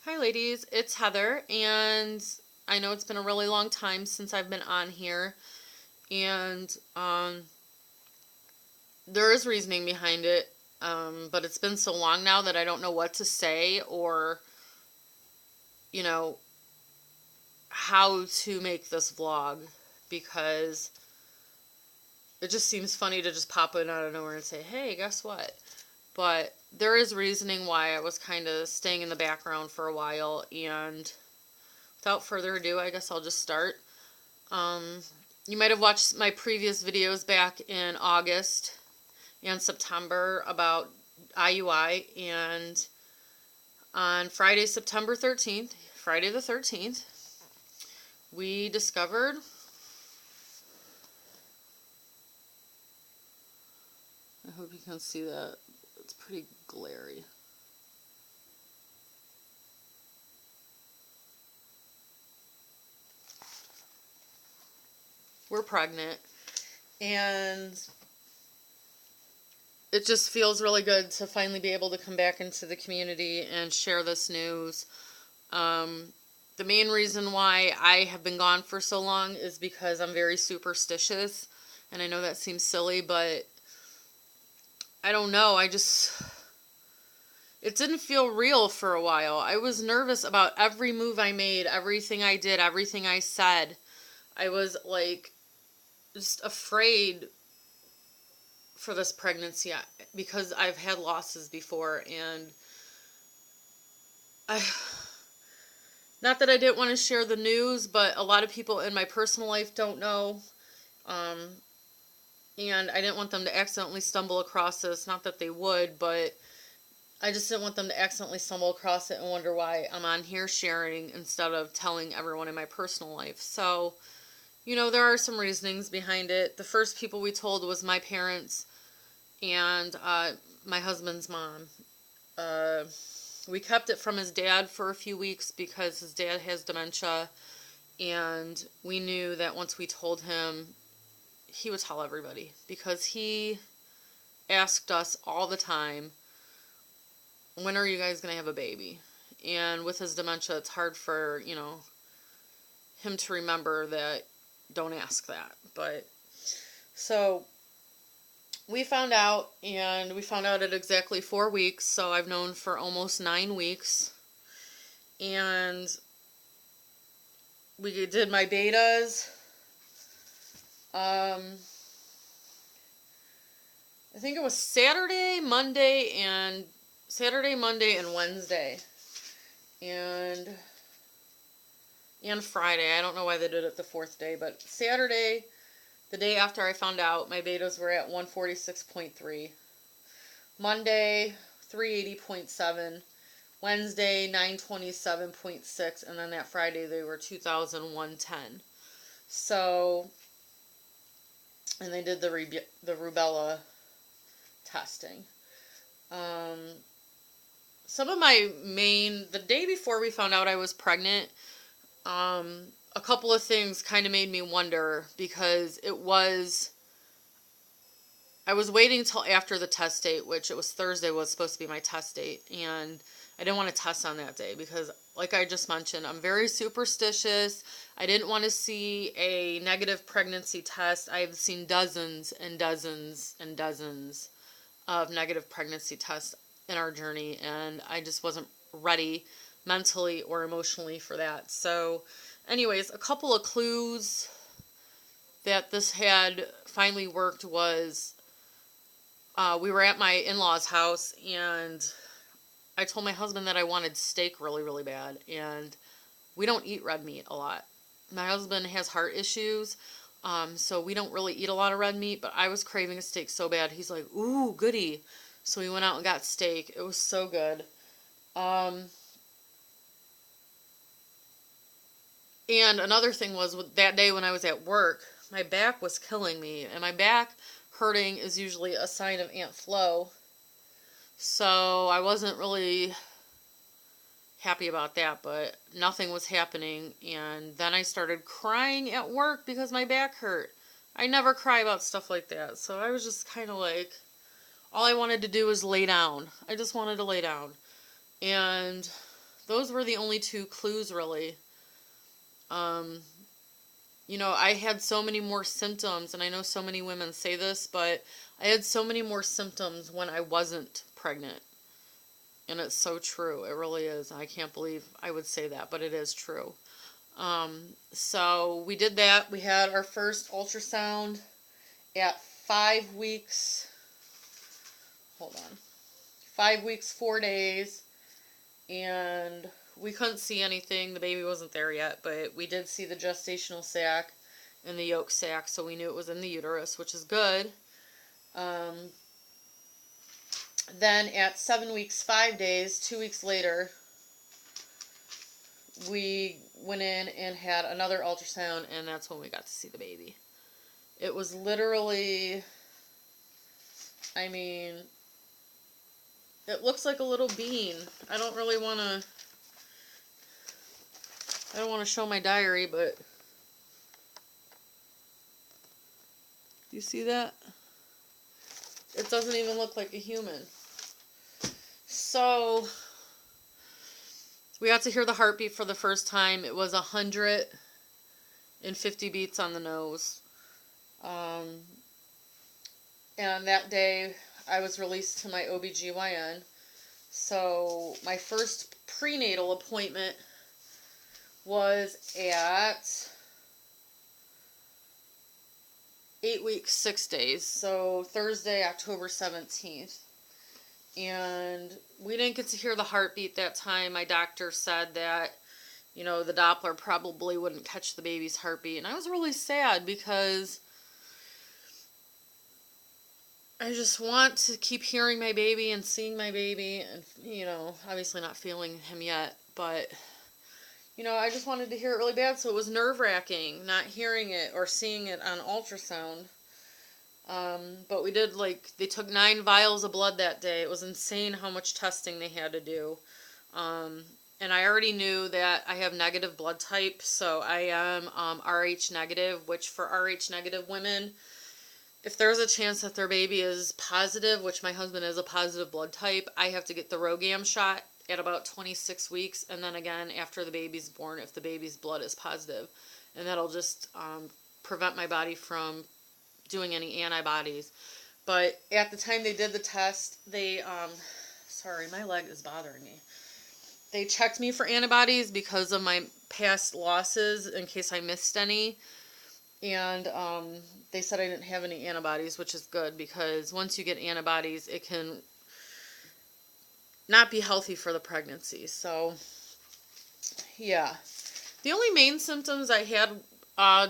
Hi ladies, it's Heather, and I know it's been a really long time since I've been on here, and there is reasoning behind it, but it's been so long now that I don't know what to say or, you know, how to make this vlog, because it just seems funny to just pop in out of nowhere and say, hey, guess what? But there is reasoning why I was kind of staying in the background for a while, and without further ado, I guess I'll just start. You might have watched my previous videos back in August and September about IUI, and on Friday, September 13th, Friday the 13th, we discovered I hope you can see that. It's pretty glary. We're pregnant, and it just feels really good to finally be able to come back into the community and share this news. The main reason why I have been gone for so long is because I'm very superstitious, and I know that seems silly, but I don't know, it didn't feel real for a while. I was nervous about every move I made, everything I did, everything I said. I was like just afraid for this pregnancy because I've had losses before, and not that I didn't want to share the news, but a lot of people in my personal life don't know, and I didn't want them to accidentally stumble across this. Not that they would, but I just didn't want them to accidentally stumble across it and wonder why I'm on here sharing instead of telling everyone in my personal life. So, there are some reasonings behind it. The first people we told was my parents and my husband's mom. We kept it from his dad for a few weeks because his dad has dementia, and we knew that once we told him, he would tell everybody, because he asked us all the time, when are you guys going to have a baby? And with his dementia, it's hard for, him to remember that, don't ask that. But, so, we found out, and we found out at exactly 4 weeks, so I've known for almost 9 weeks. And we did my betas. I think it was Saturday, Monday, and Wednesday. And Friday. I don't know why they did it the fourth day, but Saturday, the day after I found out, my betas were at 146.3. Monday, 380.7. Wednesday, 927.6. And then that Friday, they were 2,110. So, and they did the rubella testing. Some of the day before we found out I was pregnant, a couple of things kind of made me wonder, because I was waiting till after the test date, which it was Thursday was supposed to be my test date, and I didn't want to test on that day because, like I just mentioned, I'm very superstitious. I didn't want to see a negative pregnancy test. I've seen dozens and dozens and dozens of negative pregnancy tests in our journey, and I just wasn't ready mentally or emotionally for that. So, anyways, a couple of clues that this had finally worked was we were at my in-laws' house, and I told my husband that I wanted steak really, really bad, and we don't eat red meat a lot. My husband has heart issues, so we don't really eat a lot of red meat, but I was craving a steak so bad. He's like, ooh, goody. So we went out and got steak. It was so good. And another thing was, that day when I was at work, my back was killing me, and my back hurting is usually a sign of Aunt Flo. So I wasn't really happy about that, but nothing was happening, and then I started crying at work because my back hurt. I never cry about stuff like that, so I was just kind of like, all I wanted to do was lay down. I just wanted to lay down. And those were the only two clues, really. Um, I had so many more symptoms, and I know so many women say this, but I had so many more symptoms when I wasn't pregnant. And it's so true. It really is. I can't believe I would say that, but it is true. So we did that. We had our first ultrasound at 5 weeks. Hold on. 5 weeks, 4 days. And we couldn't see anything. The baby wasn't there yet, but we did see the gestational sac and the yolk sac, so we knew it was in the uterus, which is good. Then at 7 weeks, 5 days, 2 weeks later, we went in and had another ultrasound, and that's when we got to see the baby. It was literally, I mean, it looks like a little bean. I don't want to show my diary, but do you see that? It doesn't even look like a human. So we got to hear the heartbeat for the first time. It was 150 beats on the nose. And that day I was released to my OBGYN. So my first prenatal appointment was at 8 weeks, 6 days. So Thursday, October 17th. And we didn't get to hear the heartbeat that time. My doctor said that, the Doppler probably wouldn't catch the baby's heartbeat. And I was really sad because I just want to keep hearing my baby and seeing my baby and, obviously not feeling him yet. But, I just wanted to hear it really bad. So it was nerve-wracking not hearing it or seeing it on ultrasound. But we did, they took 9 vials of blood that day. It was insane how much testing they had to do. And I already knew that I have negative blood type, so I am Rh negative, which for Rh negative women, if there's a chance that their baby is positive, which my husband is a positive blood type, I have to get the Rogam shot at about 26 weeks, and then again after the baby's born if the baby's blood is positive. And that'll just prevent my body from doing any antibodies. But at the time they did the test, they sorry, my leg is bothering me. They checked me for antibodies because of my past losses in case I missed any, and they said I didn't have any antibodies, which is good because once you get antibodies it can not be healthy for the pregnancy. So yeah, the only main symptoms I had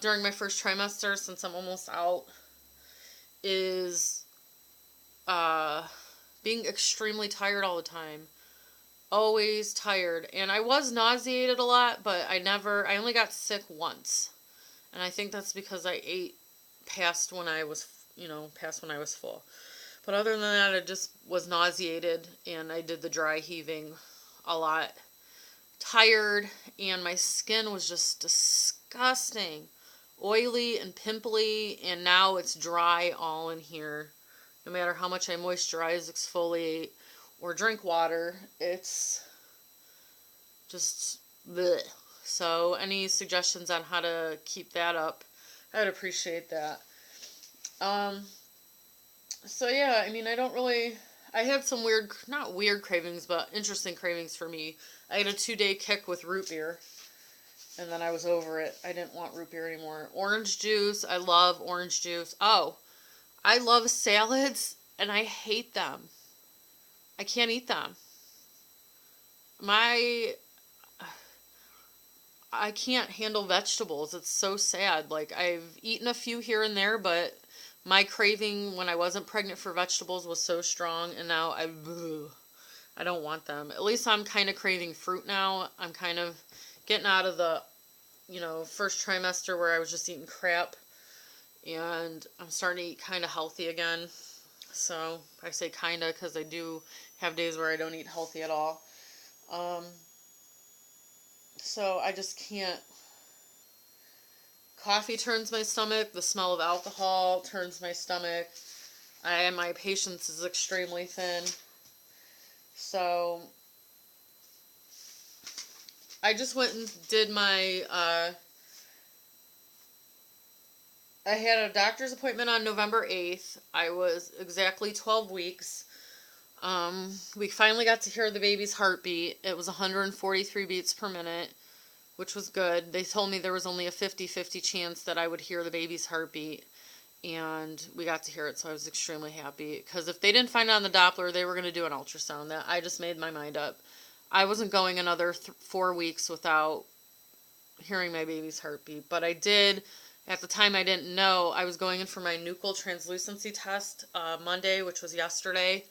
during my first trimester, since I'm almost out, is being extremely tired all the time. Always tired. And I was nauseated a lot, but I only got sick once. And I think that's because I ate past when I was full. But other than that, I just was nauseated, and I did the dry heaving a lot. Tired, and my skin was just disgusting. Oily and pimply, and now it's dry all in here. No matter how much I moisturize, exfoliate, or drink water, it's just bleh. So any suggestions on how to keep that up, I'd appreciate that. So yeah, I mean, I had some not weird cravings, but interesting cravings for me. I had a 2-day kick with root beer, and then I was over it. I didn't want root beer anymore. Orange juice, I love orange juice. Oh, I love salads, and I hate them. I can't eat them. I can't handle vegetables. It's so sad. I've eaten a few here and there, but my craving when I wasn't pregnant for vegetables was so strong, and now I don't want them. At least I'm kind of craving fruit now. I'm kind of getting out of the, first trimester where I was just eating crap, and I'm starting to eat kind of healthy again. So I say kind of because I do have days where I don't eat healthy at all. So I just can't. Coffee turns my stomach. The smell of alcohol turns my stomach. My patience is extremely thin. So I just went and did my, I had a doctor's appointment on November 8th. I was exactly 12 weeks. We finally got to hear the baby's heartbeat. It was 143 beats per minute, which was good. They told me there was only a 50-50 chance that I would hear the baby's heartbeat, and we got to hear it, so I was extremely happy. Because if they didn't find it on the Doppler, they were going to do an ultrasound. That I just made my mind up. I wasn't going another 4 weeks without hearing my baby's heartbeat, but I did. At the time, I didn't know. I was going in for my nuchal translucency test Monday, which was yesterday.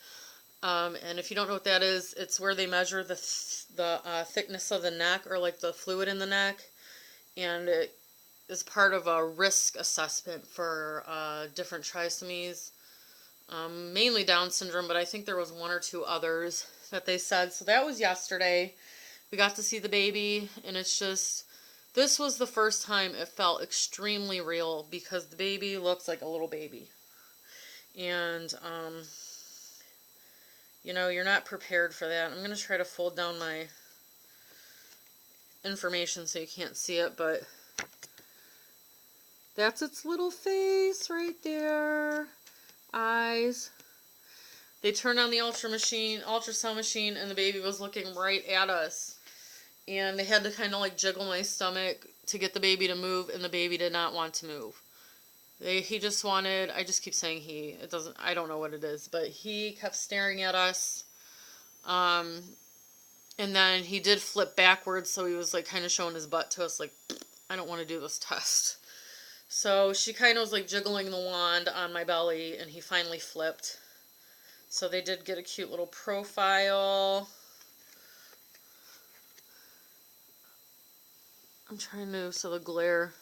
And if you don't know what that is, it's where they measure the thickness of the neck, or like the fluid in the neck, and it is part of a risk assessment for different trisomies, mainly Down syndrome, but I think there was 1 or 2 others that they said. So that was yesterday. We got to see the baby, and it's just, this was the first time it felt extremely real, because the baby looks like a little baby. And, you know, you're not prepared for that. I'm going to try to fold down my information so you can't see it, but that's its little face right there. Eyes. They turned on the ultrasound machine, and the baby was looking right at us. And they had to kind of like jiggle my stomach to get the baby to move, and the baby did not want to move. He just wanted, I just keep saying he, it doesn't, I don't know what it is, but he kept staring at us. And then he did flip backwards, so he was like kind of showing his butt to us, like, I don't want to do this test. So she kind of was like jiggling the wand on my belly, and he finally flipped. So they did get a cute little profile. I'm trying to, so the glare,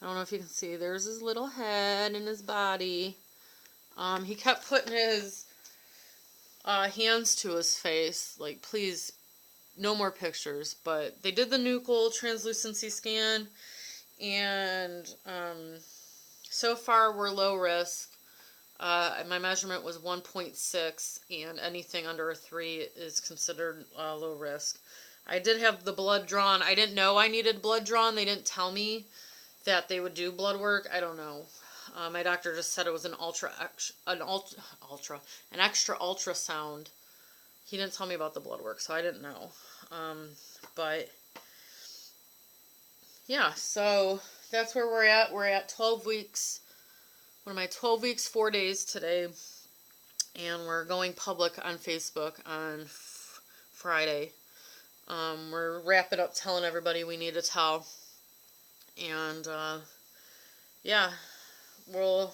I don't know if you can see, there's his little head and his body. He kept putting his hands to his face, like, please, no more pictures. But they did the nuchal translucency scan, and so far we're low risk. My measurement was 1.6, and anything under a 3 is considered low risk. I did have the blood drawn. I didn't know I needed blood drawn. They didn't tell me that they would do blood work. I don't know. My doctor just said it was an extra ultrasound. He didn't tell me about the blood work, so I didn't know. But yeah, so that's where we're at. We're at 12 weeks. What am I? 12 weeks, 4 days today, and we're going public on Facebook on Friday. We're wrapping up telling everybody we need to tell. And, yeah, we'll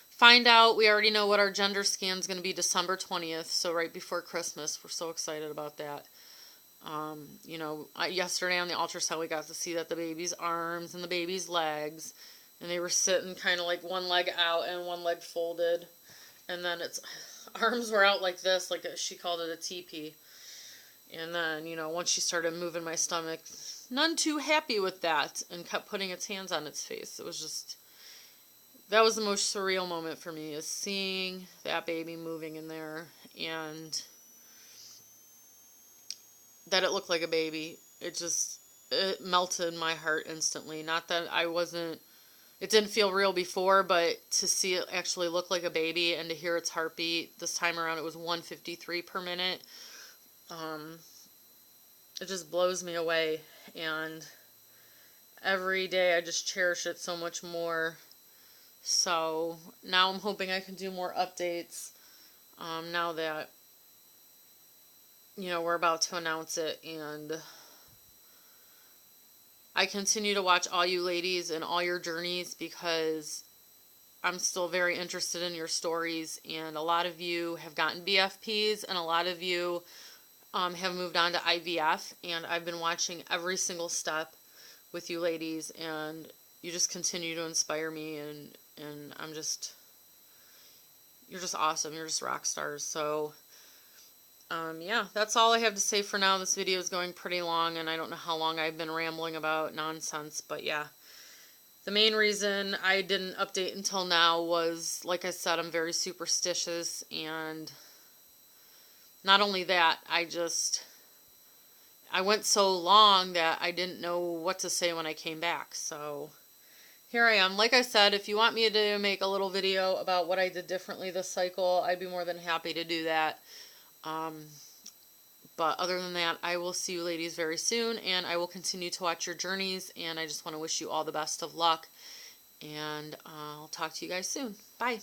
find out. We already know what our gender scan is going to be December 20th, so right before Christmas. We're so excited about that. You know, yesterday on the ultrasound, we got to see that the baby's arms and the baby's legs, and they were sitting kind of like one leg out and one leg folded. And then its arms were out like this, like she called it a teepee. And then, you know, once she started moving my stomach, none too happy with that, and kept putting its hands on its face. It was just, that was the most surreal moment for me, is seeing that baby moving in there, and that it looked like a baby. It melted my heart instantly. Not that it didn't feel real before, but to see it actually look like a baby and to hear its heartbeat, this time around it was 153 per minute. It just blows me away, and every day I just cherish it so much more. So now I'm hoping I can do more updates, now that, you know, we're about to announce it. And I continue to watch all you ladies and all your journeys, because I'm still very interested in your stories, and a lot of you have gotten BFPs, and a lot of you have moved on to IVF, and I've been watching every single step with you ladies, and you just continue to inspire me, and you're just awesome. You're just rock stars. So, yeah, that's all I have to say for now. This video is going pretty long, and I don't know how long I've been rambling about nonsense, but yeah. The main reason I didn't update until now was, like I said, I'm very superstitious, and not only that, I went so long that I didn't know what to say when I came back. So here I am. Like I said, if you want me to make a little video about what I did differently this cycle, I'd be more than happy to do that. But other than that, I will see you ladies very soon, and I will continue to watch your journeys, and I just want to wish you all the best of luck, and I'll talk to you guys soon. Bye.